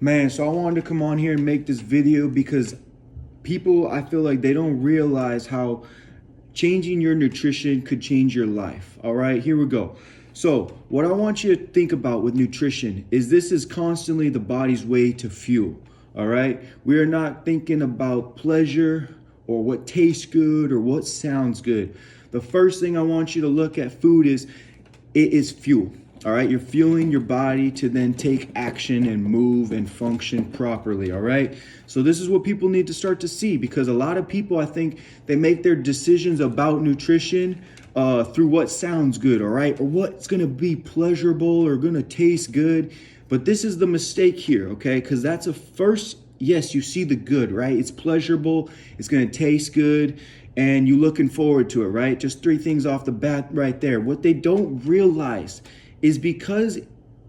Man, so I wanted to come on here and make this video because people, I feel like they don't realize how changing your nutrition could change your life. All right, here we go. So, what I want you to think about with nutrition is this is constantly the body's way to fuel. All right, we are not thinking about pleasure or what tastes good or what sounds good. The first thing I want you to look at food is it is fuel. All right, you're fueling your body to then take action and move and function properly. All right, so this is what people need to start to see, because a lot of people, I think, they make their decisions about nutrition through what sounds good, all right, or what's going to be pleasurable or going to taste good. But this is the mistake here, okay, because that's a first. Yes, you see the good, right? It's pleasurable, it's going to taste good, and you're looking forward to it, right? Just three things off the bat right there. What they don't realize is because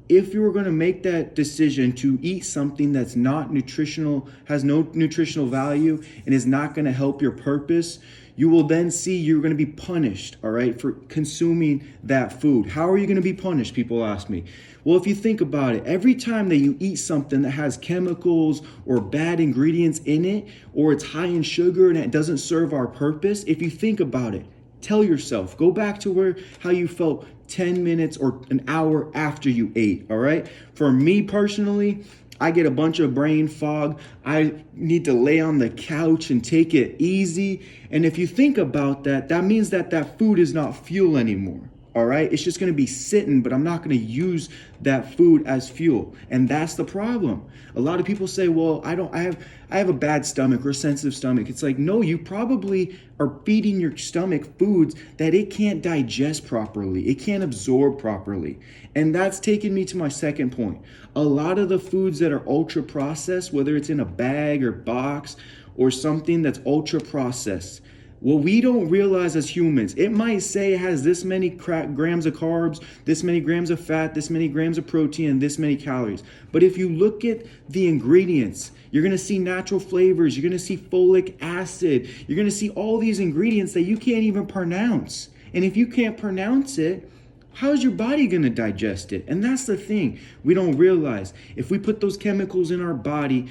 if you were going to make that decision to eat something that's not nutritional, has no nutritional value, and is not going to help your purpose, you will then see you're going to be punished, all right, for consuming that food. How are you going to be punished? People ask me. Well, if you think about it, every time that you eat something that has chemicals or bad ingredients in it, or it's high in sugar and it doesn't serve our purpose, if you think about it, tell yourself, go back to how you felt 10 minutes or an hour after you ate, all right? For me personally, I get a bunch of brain fog. I need to lay on the couch and take it easy. And if you think about that, that means that that food is not fuel anymore. All right, it's just going to be sitting, but I'm not going to use that food as fuel. And that's the problem. A lot of people say, well, I have a bad stomach or a sensitive stomach. It's like, no, you probably are feeding your stomach foods that it can't digest properly. It can't absorb properly. And that's taken me to my second point. A lot of the foods that are ultra processed, whether it's in a bag or box or something that's ultra processed, what we don't realize as humans, it might say it has this many grams of carbs, this many grams of fat, this many grams of protein, and this many calories. But if you look at the ingredients, you're going to see natural flavors, you're going to see folic acid, you're going to see all these ingredients that you can't even pronounce. And if you can't pronounce it, how's your body going to digest it? And that's the thing we don't realize. If we put those chemicals in our body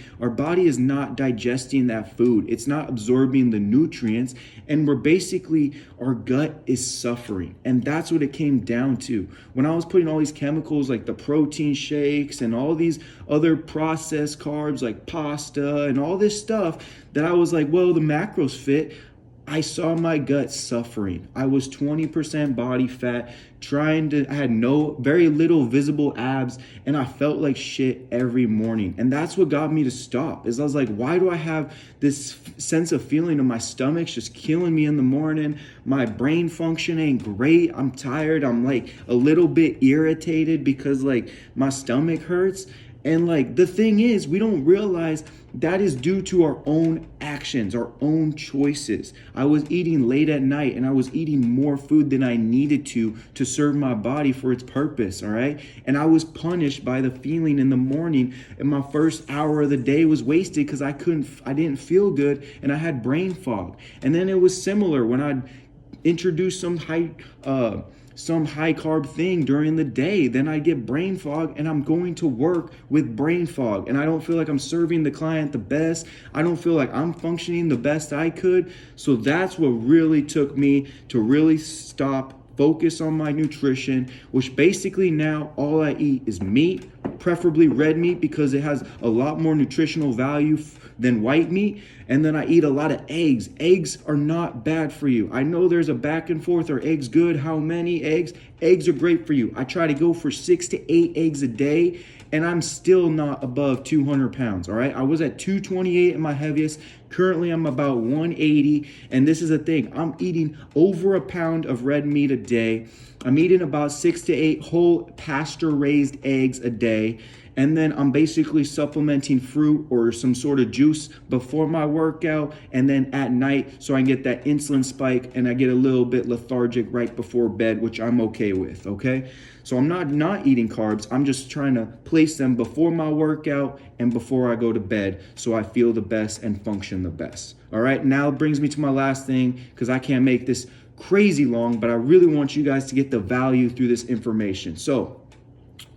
is not digesting that food. It's not absorbing the nutrients. And our gut is suffering. And that's what it came down to. When I was putting all these chemicals like the protein shakes and all these other processed carbs like pasta and all this stuff, that I was like, well, the macros fit. I saw my gut suffering. I was 20% body fat, I had very little visible abs, and I felt like shit every morning. And that's what got me to stop, is I was like, why do I have this sense of feeling in my stomach's just killing me in the morning? My brain function ain't great. I'm tired. I'm like a little bit irritated because like my stomach hurts. And like the thing is, we don't realize that is due to our own actions, our own choices. I was eating late at night and I was eating more food than I needed to serve my body for its purpose, all right? And I was punished by the feeling in the morning, and my first hour of the day was wasted because I didn't feel good, and I had brain fog. And then it was similar when I'd introduce some high carb thing during the day, then I get brain fog, and I'm going to work with brain fog, and I don't feel like I'm serving the client the best. I don't feel like I'm functioning the best I could. So that's what really took me to really focus on my nutrition, which basically now all I eat is meat, preferably red meat because it has a lot more nutritional value than white meat. And then I eat a lot of eggs. Eggs are not bad for you. I know there's a back and forth. Are eggs good? How many eggs? Eggs are great for you. I try to go for 6 to 8 eggs a day, and I'm still not above 200 pounds, all right? I was at 228 at my heaviest. Currently, I'm about 180, and this is the thing. I'm eating over a pound of red meat a day. I'm eating about 6 to 8 whole pasture-raised eggs a day. And then I'm basically supplementing fruit or some sort of juice before my workout, and then at night, so I get that insulin spike and I get a little bit lethargic right before bed, which I'm okay with, okay? So I'm not eating carbs. I'm just trying to place them before my workout and before I go to bed so I feel the best and function the best. All right, now it brings me to my last thing, because I can't make this crazy long, but I really want you guys to get the value through this information. So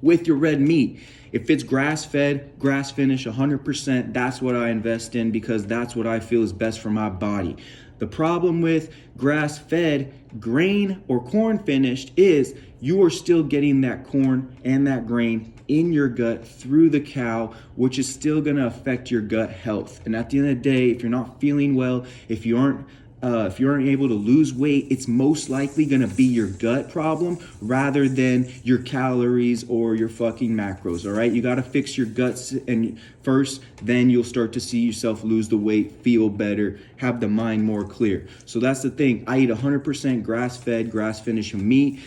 with your red meat. If it's grass-fed, grass-finished, 100%, that's what I invest in because that's what I feel is best for my body. The problem with grass-fed, grain or corn finished is you are still getting that corn and that grain in your gut through the cow, which is still going to affect your gut health. And at the end of the day, if you're not feeling well, if you aren't able to lose weight, it's most likely gonna be your gut problem rather than your calories or your fucking macros, all right? You gotta fix your guts and first, then you'll start to see yourself lose the weight, feel better, have the mind more clear. So that's the thing. I eat 100% grass-fed, grass-finished meat,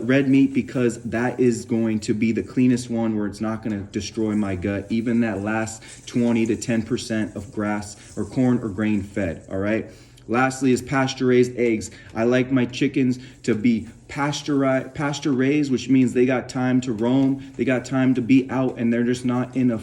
red meat, because that is going to be the cleanest one where it's not gonna destroy my gut, even that last 20 to 10% of grass or corn or grain fed, all right? Lastly is pasture-raised eggs. I like my chickens to be pasture-raised, which means they got time to roam, they got time to be out, and they're just not in a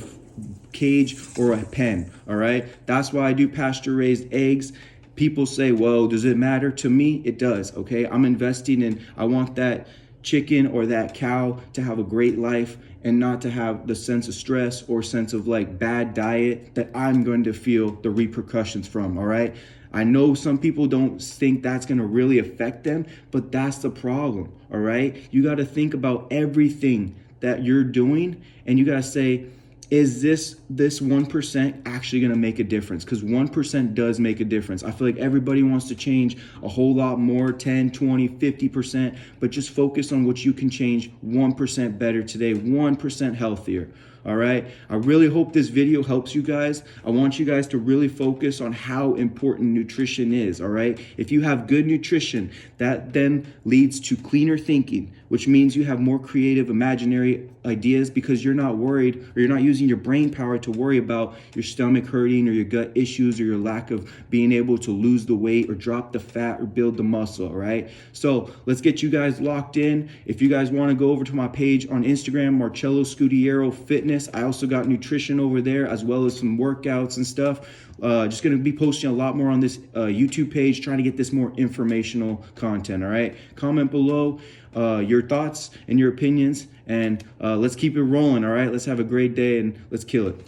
cage or a pen, all right? That's why I do pasture-raised eggs. People say, well, does it matter? To me, it does, okay? I'm investing in, I want that chicken or that cow to have a great life and not to have the sense of stress or sense of like bad diet that I'm going to feel the repercussions from, all right? I know some people don't think that's going to really affect them, but that's the problem, all right? You got to think about everything that you're doing, and you got to say, is this 1% actually going to make a difference? Because 1% does make a difference. I feel like everybody wants to change a whole lot more, 10, 20, 50%, but just focus on what you can change 1% better today, 1% healthier. All right. I really hope this video helps you guys. I want you guys to really focus on how important nutrition is. All right. If you have good nutrition, that then leads to cleaner thinking, which means you have more creative, imaginary ideas because you're not worried or you're not using your brain power to worry about your stomach hurting or your gut issues or your lack of being able to lose the weight or drop the fat or build the muscle. All right. So let's get you guys locked in. If you guys want to go over to my page on Instagram, Marcello Scudiero Fitness, I also got nutrition over there as well as some workouts and stuff. Just going to be posting a lot more on this YouTube page, trying to get this more informational content. All right. Comment below your thoughts and your opinions, and let's keep it rolling. All right. Let's have a great day and let's kill it.